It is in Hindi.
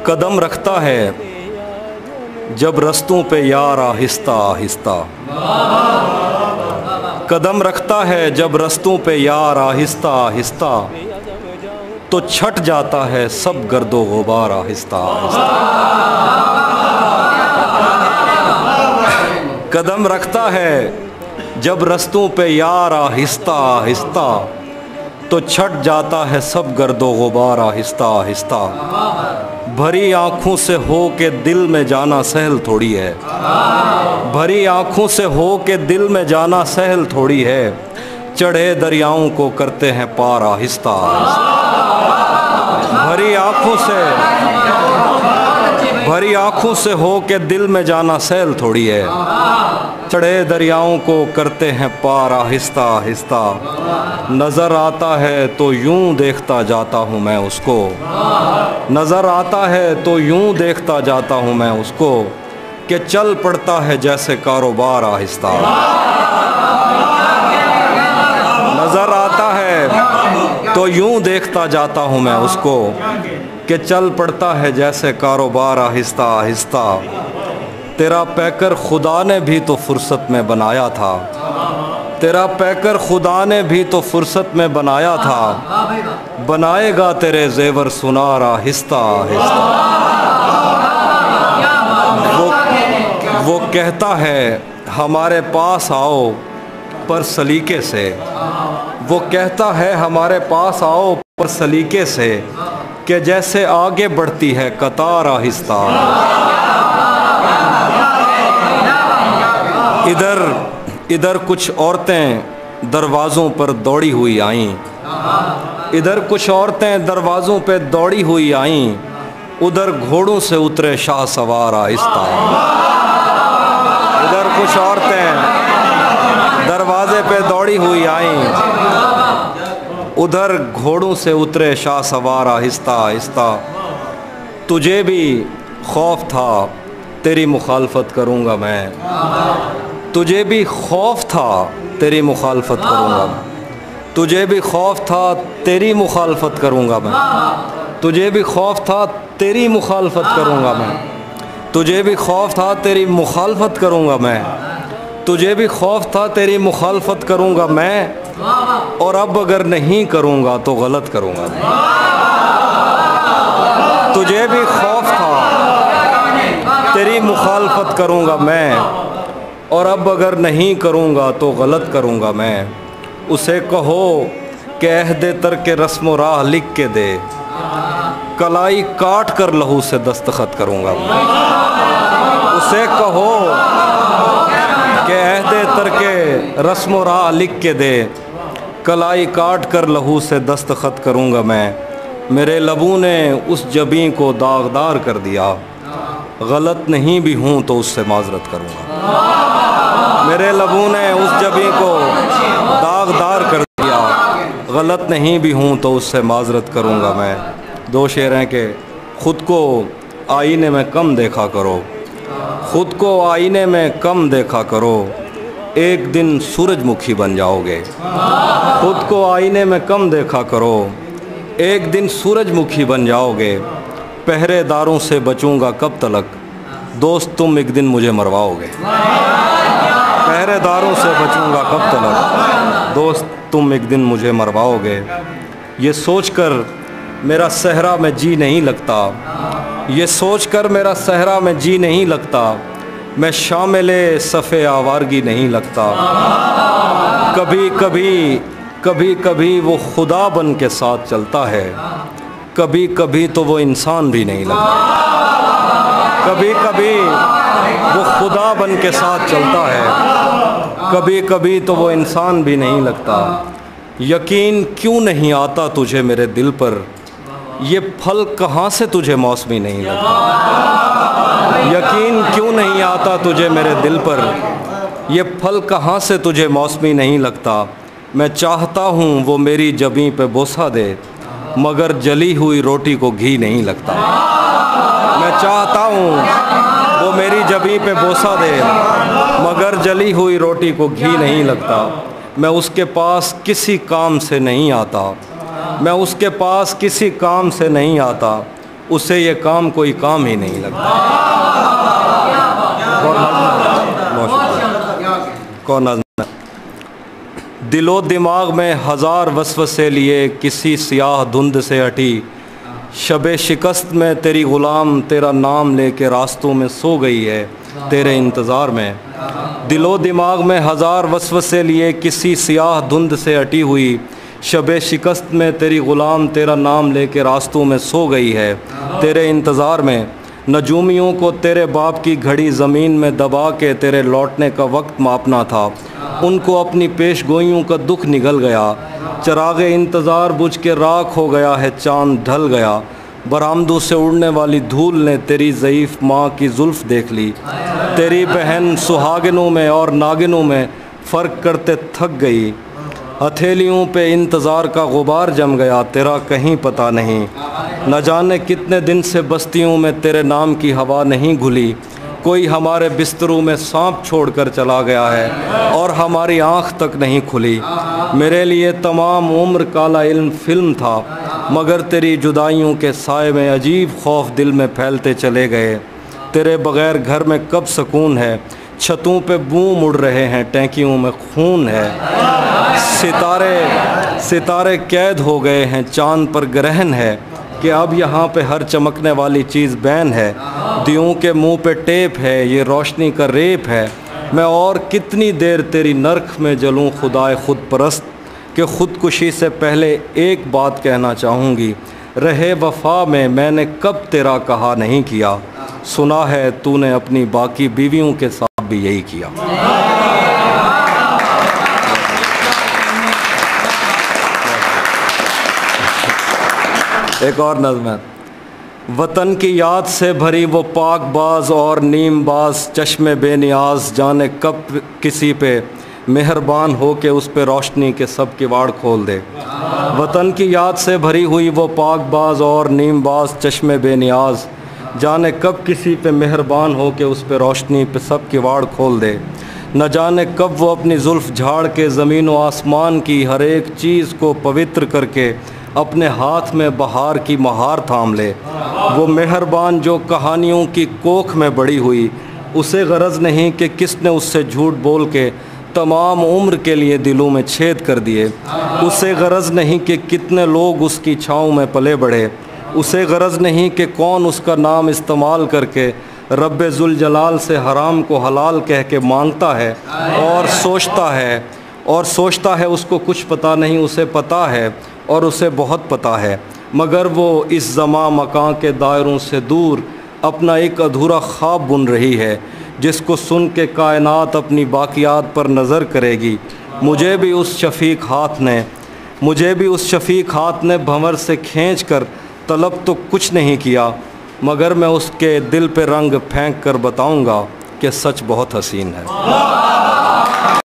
कदम रखता है जब रस्तों पे यार आहिस्ता आहिस्ता, कदम रखता है जब रस्तों पे यार आहिस्ता आहिस्ता, तो छट जाता है सब गर्दो गुबार आहिस्ता आहिस्ता। कदम रखता है जब रस्तों पे यार आहिस्ता आहिस्ता, तो छट जाता है सब गर्दो गुबार आहिस्ता आहिस्ता। भरी आँखों से हो के दिल में जाना सहल थोड़ी है, भरी आँखों से हो के दिल में जाना सहल थोड़ी है, चढ़े दरियाओं को करते हैं पार आहिस्ता आहिस्ता। भरी आँखों से हो के दिल में जाना सहल थोड़ी है, चढ़े दरियाओं को करते हैं पार आहिस्ता आहिस्ता। नज़र आता है तो यूं देखता जाता हूँ मैं उसको, नज़र आता है तो यूं देखता जाता हूँ मैं उसको, कि चल पड़ता है जैसे कारोबार आहिस्ता। नज़र आता है तो यूं देखता जाता हूँ मैं उसको, कि चल पड़ता है जैसे कारोबार आहिस्ता आहिस्ता। तेरा पैकर खुदा ने भी तो फुर्सत में बनाया था, तेरा पैकर खुदा ने भी तो फुर्सत में बनाया था, बनाएगा तेरे जेवर सुनार आहिस्ता आहिस्ता। वो कहता है हमारे पास आओ पर सलीके से, वो कहता है हमारे पास आओ पर सलीके से, कि जैसे आगे बढ़ती है कतार आहिस्ता। इधर कुछ औरतें दरवाज़ों पर दौड़ी हुई आईं, इधर कुछ औरतें दरवाज़ों पे दौड़ी हुई आईं, उधर घोड़ों से उतरे शाह सवार आहिस्ता। इधर कुछ औरतें दरवाजे पे दौड़ी हुई आईं, उधर घोड़ों से उतरे शाह सवार आहिस्ता आहिस्ता। तुझे भी खौफ था तेरी मुखालफत करूँगा मैं, तुझे भी खौफ था तेरी मुखालफत करूँगा मैं, तुझे भी खौफ था तेरी मुखालफत करूँगा मैं, तुझे भी खौफ था तेरी मुखालफत करूँगा मैं, तुझे भी खौफ था तेरी मुखालफत करूँगा मैं, तुझे भी खौफ था तेरी मुखालफत करूँगा मैं, और अब अगर नहीं करूँगा तो गलत करूँगा मैं। तुझे भी खौफ था तेरी मुखालफत करूँगा मैं, और अब अगर नहीं करूँगा तो गलत करूँगा मैं। उसे कहो कि अहदे तरके रस्म राह लिख के दे, कलाई काट कर लहू से दस्तखत करूँगा मैं। उसे कहो कि अहदे तरके रस्म राह लिख के दे, कलाई काट कर लहू से दस्तखत करूँगा मैं। मेरे लबों ने उस जबी को दागदार कर दिया, गलत नहीं भी हूँ तो उससे माजरत करूँगा। मेरे लबों ने उस जबी को दागदार कर दिया, गलत नहीं भी हूँ तो उससे माजरत करूँगा मैं। दो शेर हैं कि ख़ुद को आईने में कम देखा करो, ख़ुद को आईने में कम देखा करो, एक दिन सूरजमुखी बन जाओगे। ख़ुद को आईने में कम देखा करो, एक दिन सूरजमुखी बन जाओगे। पहरेदारों से बचूंगा कब तलक, दोस्त तुम एक दिन मुझे मरवाओगे। पहरेदारों से बचूंगा कब तलक, दोस्त तुम एक दिन मुझे मरवाओगे। ये सोचकर मेरा सहरा में जी नहीं लगता, ये सोचकर मेरा सहरा में जी नहीं लगता, मैं शामिले सफ़े आवारगी नहीं लगता। कभी कभी कभी कभी वो खुदा बन के साथ चलता है, कभी कभी तो वो इंसान भी नहीं लगता। कभी कभी वो खुदा बन के साथ चलता है, कभी कभी तो वो इंसान भी नहीं लगता। यकीन क्यों नहीं आता तुझे मेरे दिल पर, ये फल कहाँ से तुझे मौसमी नहीं लगता। यकीन क्यों नहीं आता तुझे मेरे दिल पर, ये फल कहाँ से तुझे मौसमी नहीं लगता। मैं चाहता हूँ वो मेरी जबीं पे बोसा दे, मगर जली हुई रोटी को घी नहीं लगता। मैं चाहता हूँ वो मेरी जबीं पे बोसा दे, मगर जली हुई रोटी को घी नहीं लगता। मैं उसके पास किसी काम से नहीं आता, मैं उसके पास किसी काम से नहीं आता, उसे ये काम कोई काम ही नहीं लगता। कौन नज़्म? दिलो दिमाग में हज़ार वसवसे लिए किसी सियाह धुंध से हटी, शबे शिकस्त में तेरी ग़ुलाम तेरा नाम लेके रास्तों में सो गई है तेरे इंतज़ार में। दिलो दिमाग में हज़ार वसवसे लिए किसी सियाह धुंध से हटी हुई, शबे शिकस्त में तेरी ग़ुलाम तेरा नाम लेके रास्तों में सो गई है तेरे इंतज़ार में। नजूमियों को तेरे बाप की घड़ी ज़मीन में दबा के तेरे लौटने का वक्त मापना था, उनको अपनी पेश गोइयों का दुख निगल गया। चरागे इंतज़ार बुझ के राख हो गया है, चाँद ढल गया। बरामदों से उड़ने वाली धूल ने तेरी ज़ईफ़ माँ की जुल्फ़ देख ली। तेरी बहन सुहागिनों में और नागिनों में फ़र्क करते थक गई। हथेलियों पे इंतज़ार का गुबार जम गया, तेरा कहीं पता नहीं। न जाने कितने दिन से बस्तियों में तेरे नाम की हवा नहीं घुली। कोई हमारे बिस्तरों में सांप छोड़कर चला गया है और हमारी आँख तक नहीं खुली। मेरे लिए तमाम उम्र काला इल्म फ़िल्म था, मगर तेरी जुदाइयों के साए में अजीब खौफ दिल में फैलते चले गए। तेरे बग़ैर घर में कब सुकून है, छतों पे बूम उड़ रहे हैं, टैंकियों में खून है। सितारे कैद हो गए हैं, चाँद पर ग्रहण है कि अब यहाँ पे हर चमकने वाली चीज़ बैन है। दियों के मुंह पे टेप है, ये रोशनी का रेप है। मैं और कितनी देर तेरी नरख में जलूँ खुदाए खुद परस्त, कि ख़ुदकुशी से पहले एक बात कहना चाहूँगी, रहे वफ़ा में मैंने कब तेरा कहा नहीं किया। सुना है तूने अपनी बाकी बीवियों के साथ भी यही किया। एक और नज़्म है। वतन की याद से भरी वो पाकबाज और नीमबाज चश्मे बेनियाज, जाने कब किसी पे मेहरबान हो के उस पे रोशनी के सब किवाड़ खोल दे। वतन की याद से भरी हुई वो पाकबाज और नीमबाज चश्मे बेनियाज, जाने कब किसी पे मेहरबान हो के उस पे रोशनी पे सब किवाड़ खोल दे। न जाने कब वो अपनी जुल्फ़ झाड़ के ज़मीन व आसमान की हर एक चीज़ को पवित्र करके अपने हाथ में बहार की महार थाम ले। वो मेहरबान जो कहानियों की कोख में बड़ी हुई, उसे गरज नहीं कि किसने उससे झूठ बोल के तमाम उम्र के लिए दिलों में छेद कर दिए। उसे गरज नहीं कि कितने लोग उसकी छाँव में पले बढ़े। उसे गरज नहीं कि कौन उसका नाम इस्तेमाल करके रब्बे जुल जलाल से हराम को हलाल कह के मांगता है और सोचता है उसको कुछ पता नहीं, उसे पता है और उसे बहुत पता है। मगर वो इस ज़मा मकान के दायरों से दूर अपना एक अधूरा ख्वाब बुन रही है, जिसको सुन के कायनात अपनी बाकियात पर नज़र करेगी। मुझे भी उस शफ़ीक हाथ ने भंवर से खींच कर तलब तो कुछ नहीं किया, मगर मैं उसके दिल पे रंग फेंक कर बताऊंगा कि सच बहुत हसीन है।